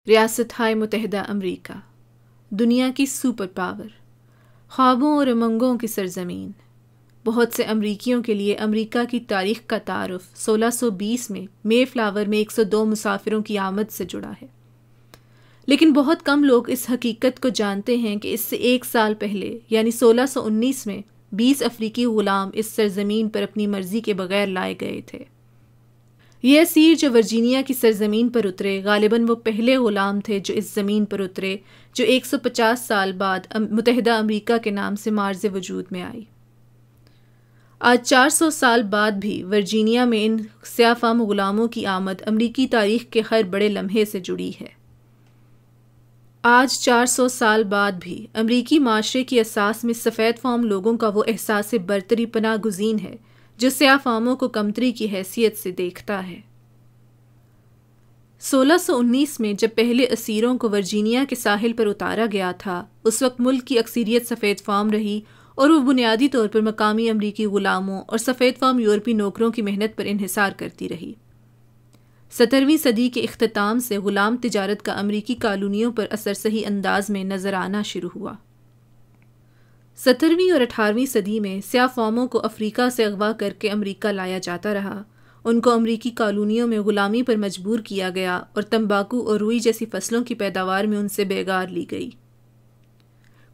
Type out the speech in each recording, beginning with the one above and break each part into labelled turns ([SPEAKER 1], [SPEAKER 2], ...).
[SPEAKER 1] ریاستہائے متحدہ امریکہ، دنیا کی سپر پاور، خوابوں اور امنگوں کی سرزمین۔ بہت سے امریکیوں کے لیے امریکہ کی تاریخ کا تعارف 1620 میں مے فلاور میں 102 مسافروں کی آمد سے جڑا ہے، لیکن بہت کم لوگ اس حقیقت کو جانتے ہیں کہ اس سے 1 سال پہلے یعنی 1619 میں 20 افریقی غلام اس سرزمین پر اپنی مرضی کے بغیر لائے گئے تھے۔ یہ اسیر جو ورجینیا کی سرزمین پر اترے غالباً وہ پہلے غلام تھے جو اس زمین پر اترے جو 150 سال بعد متحدہ امریکہ کے نام سے معرض وجود میں آئی۔ آج 400 سال بعد بھی ورجینیا میں ان سیاہ فام غلاموں کی آمد امریکی تاریخ کے ہر بڑے لمحے سے جڑی ہے۔ آج 400 سال بعد بھی امریکی معاشرے کی اساس میں سفید فام لوگوں کا وہ احساس برتری پناہ گزین ہے جو سیاہ فاموں کو کمتری کی حیثیت سے دیکھتا ہے۔ 1619 میں جب پہلے اسیروں کو ورجینیا کے ساحل پر اتارا گیا تھا، اس وقت ملک کی اکثریت سفید فام رہی اور وہ بنیادی طور پر مقامی امریکی غلاموں اور سفید فام یورپی نوکروں کی محنت پر انحصار کرتی رہی۔ 17ویں صدی کے اختتام سے غلام تجارت کا امریکی کالونیوں پر اثر صحیح انداز میں نظر آنا شروع ہوا۔ 17ویں اور 18ویں صدی میں سیاہ فاموں کو افریقہ سے اغوا کر کے امریکہ لایا جاتا رہا، ان کو امریکی کالونیوں میں غلامی پر مجبور کیا گیا اور تمباکو اور روئی جیسی فصلوں کی پیداوار میں ان سے بیگار لی گئی۔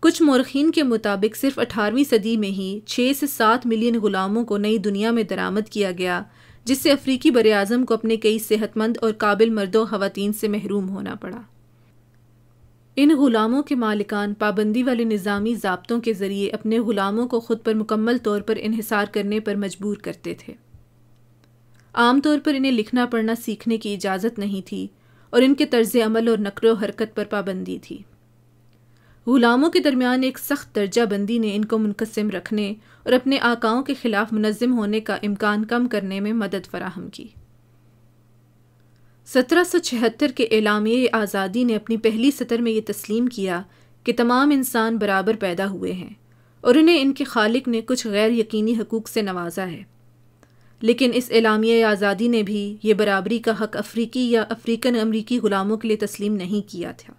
[SPEAKER 1] کچھ مورخین کے مطابق صرف 18ویں صدی میں ہی 6 سے 7 ملین غلاموں کو نئی دنیا میں درآمد کیا گیا، جس سے افریقی براعظم کو اپنے کئی صحت مند اور قابل مرد و خواتین سے محروم ہونا پڑا۔ ان غلاموں کے مالکان پابندی والے نظامی ضابطوں کے ذریعے اپنے غلاموں کو خود پر مکمل طور پر انحصار کرنے پر مجبور کرتے تھے۔ عام طور پر انہیں لکھنا پڑھنا سیکھنے کی اجازت نہیں تھی اور ان کے طرز عمل اور نقل و حرکت پر پابندی تھی۔ غلاموں کے درمیان ایک سخت درجہ بندی نے ان کو منقسم رکھنے اور اپنے آقاؤں کے خلاف منظم ہونے کا امکان کم کرنے میں مدد فراہم کی۔ 1776 کے اعلامیہ آزادی نے اپنی پہلی سطر میں یہ تسلیم کیا کہ تمام انسان برابر پیدا ہوئے ہیں اور انہیں ان کے خالق نے کچھ غیر یقینی حقوق سے نوازا ہے، لیکن اس اعلامیہ آزادی نے بھی یہ برابری کا حق افریقی یا افریقن امریکی غلاموں کے لیے تسلیم نہیں کیا تھا۔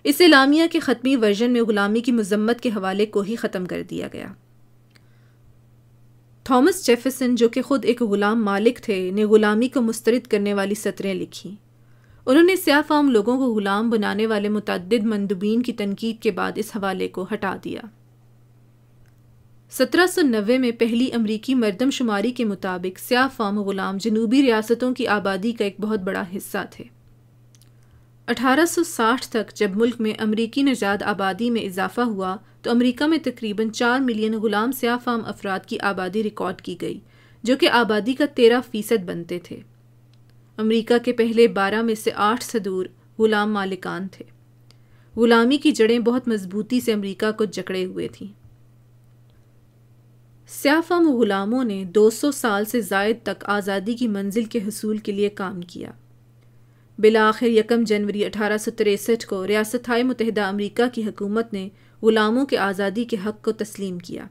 [SPEAKER 1] اس اعلامیہ کے ختمی ورژن میں غلامی کی مذمت کے حوالے کو ہی ختم کر دیا گیا۔ تھامس جیفرسن جو کہ خود ایک غلام مالک تھے نے غلامی کو مسترد کرنے والی سطریں لکھیں۔ انہوں نے سیاہ فام لوگوں کو غلام بنانے والے متعدد مندوبین کی تنقید کے بعد اس حوالے کو ہٹا دیا۔ 1790 میں پہلی امریکی مردم شماری کے مطابق سیاہ فام غلام جنوبی ریاستوں کی آبادی کا ایک بہت بڑا حصہ تھے۔ 1860 تک جب ملک میں امریکی نژاد آبادی میں اضافہ ہوا تو امریکہ میں تقریباً 4 ملین غلام سیاہ فام افراد کی آبادی ریکارڈ کی گئی، جو کہ آبادی کا 13% بنتے تھے۔ امریکہ کے پہلے 12 میں سے 8 صدور غلام مالکان تھے۔ غلامی کی جڑیں بہت مضبوطی سے امریکہ کو جکڑے ہوئے تھیں۔ سیاہ فام غلاموں نے 200 سال سے زائد تک آزادی کی منزل کے حصول کے لیے کام کیا۔ بالآخر 1 جنوری 1863 کو ریاستہائے متحدہ امریکہ کی حکومت نے غلاموں کے آزادی کے حق کو تسلیم کیا۔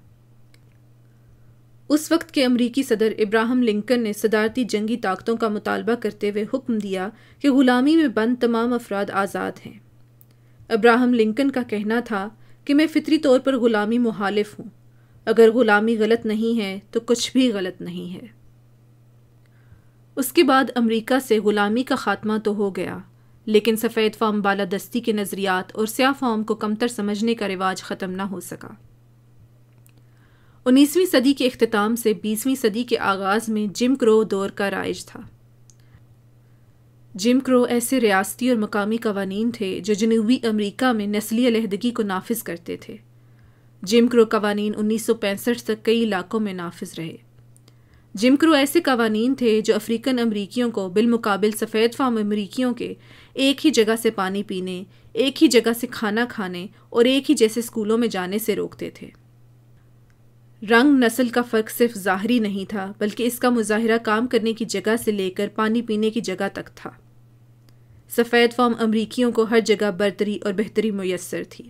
[SPEAKER 1] اس وقت کے امریکی صدر ابراہم لنکن نے صدارتی جنگی طاقتوں کا مطالبہ کرتے ہوئے حکم دیا کہ غلامی میں بند تمام افراد آزاد ہیں۔ ابراہم لنکن کا کہنا تھا کہ میں فطری طور پر غلامی مخالف ہوں، اگر غلامی غلط نہیں ہے تو کچھ بھی غلط نہیں ہے۔ اس کے بعد امریکہ سے غلامی کا خاتمہ تو ہو گیا، لیکن سفید فام بالادستی کے نظریات اور سیاہ فام کو کمتر سمجھنے کا رواج ختم نہ ہو سکا۔ 19ویں صدی کے اختتام سے 20ویں صدی کے آغاز میں جم کرو دور کا رائج تھا۔ جم کرو ایسے ریاستی اور مقامی قوانین تھے جو جنوبی امریکہ میں نسلی علیحدگی کو نافذ کرتے تھے۔ جم کرو قوانین 1965 تک کئی علاقوں میں نافذ رہے۔ جم کرو ایسے قوانین تھے جو افریقن امریکیوں کو بالمقابل سفید فام امریکیوں کے ایک ہی جگہ سے پانی پینے، ایک ہی جگہ سے کھانا کھانے اور ایک ہی جیسے اسکولوں میں جانے سے روکتے تھے۔ رنگ نسل کا فرق صرف ظاہری نہیں تھا، بلکہ اس کا مظاہرہ کام کرنے کی جگہ سے لے کر پانی پینے کی جگہ تک تھا۔ سفید فام امریکیوں کو ہر جگہ برتری اور بہتری میسر تھی۔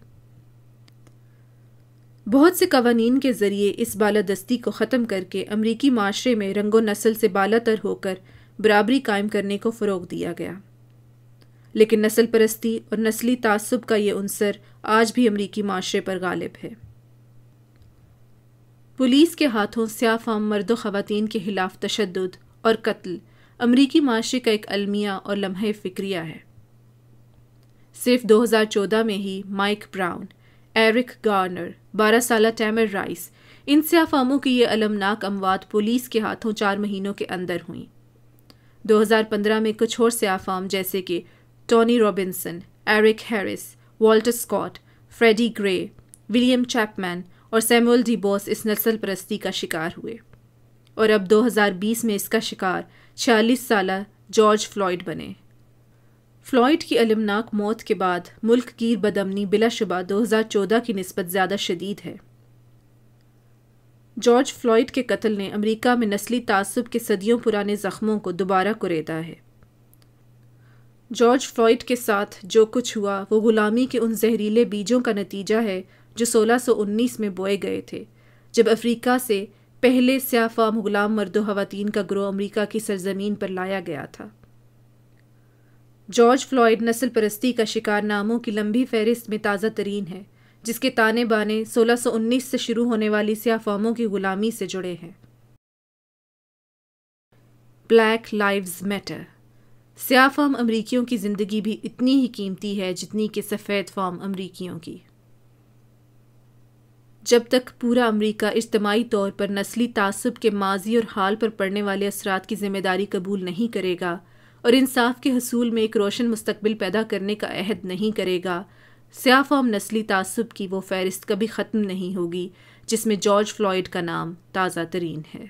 [SPEAKER 1] بہت سے قوانین کے ذریعے اس بالادستی کو ختم کر کے امریکی معاشرے میں رنگ و نسل سے بالا تر ہو کر برابری قائم کرنے کو فروغ دیا گیا۔ لیکن نسل پرستی اور نسلی تعصب کا یہ عنصر آج بھی امریکی معاشرے پر غالب ہے۔ پولیس کے ہاتھوں سیاہ فام مرد و خواتین کے خلاف تشدد اور قتل امریکی معاشرے کا ایک المیہ اور لمحہ فکریہ ہے۔ صرف 2014 میں ہی مائک براؤن، ایرک گارنر، 12 سالہ ٹیمر رائس، ان سیاہ فاموں کی یہ المناک اموات پولیس کے ہاتھوں 4 مہینوں کے اندر ہوئیں۔ 2015 میں کچھ اور سیاہ فام جیسے کہ Tony Robinson, Eric Harris, Walter Scott, Freddie Gray, William Chapman اور سیموئل ڈی بوس اس نسل پرستی کا شکار ہوئے، اور اب 2020 میں اس کا شکار 46 سالہ جارج فلوئڈ بنے۔ فلوئڈ کی المناک موت کے بعد ملک گیر بدامنی بلا شبہ 2014 کی نسبت زیادہ شدید ہے۔ جارج فلوئڈ کے قتل نے امریکہ میں نسلی تعصب کے صدیوں پرانے زخموں کو دوبارہ کریدا ہے۔ جارج فلوئڈ کے ساتھ جو کچھ ہوا وہ غلامی کے ان زہریلے بیجوں کا نتیجہ ہے جو 1619 میں بوئے گئے تھے، جب افریقہ سے پہلے سیاہ فام غلام مرد و خواتین کا گروہ امریکہ کی سرزمین پر لایا گیا تھا۔ جارج فلوئڈ نسل پرستی کا شکار ناموں کی لمبی فہرست میں تازہ ترین ہے، جس کے تانے بانے 1619 سے شروع ہونے والی سیاہ فاموں کی غلامی سے جڑے ہیں۔ Black lives matter. سیاہ فام امریکیوں کی زندگی بھی اتنی ہی قیمتی ہے جتنی کہ سفید فام امریکیوں کی۔ جب تک پورا امریکہ اجتماعی طور پر نسلی تعصب کے ماضی اور حال پر پڑنے والے اثرات کی ذمہ داری قبول نہیں کرے گا اور انصاف کے حصول میں ایک روشن مستقبل پیدا کرنے کا عہد نہیں کرے گا، سیاہ فام نسلی تعصب کی وہ فہرست کبھی ختم نہیں ہوگی جس میں جارج فلوئڈ کا نام تازہ ترین ہے۔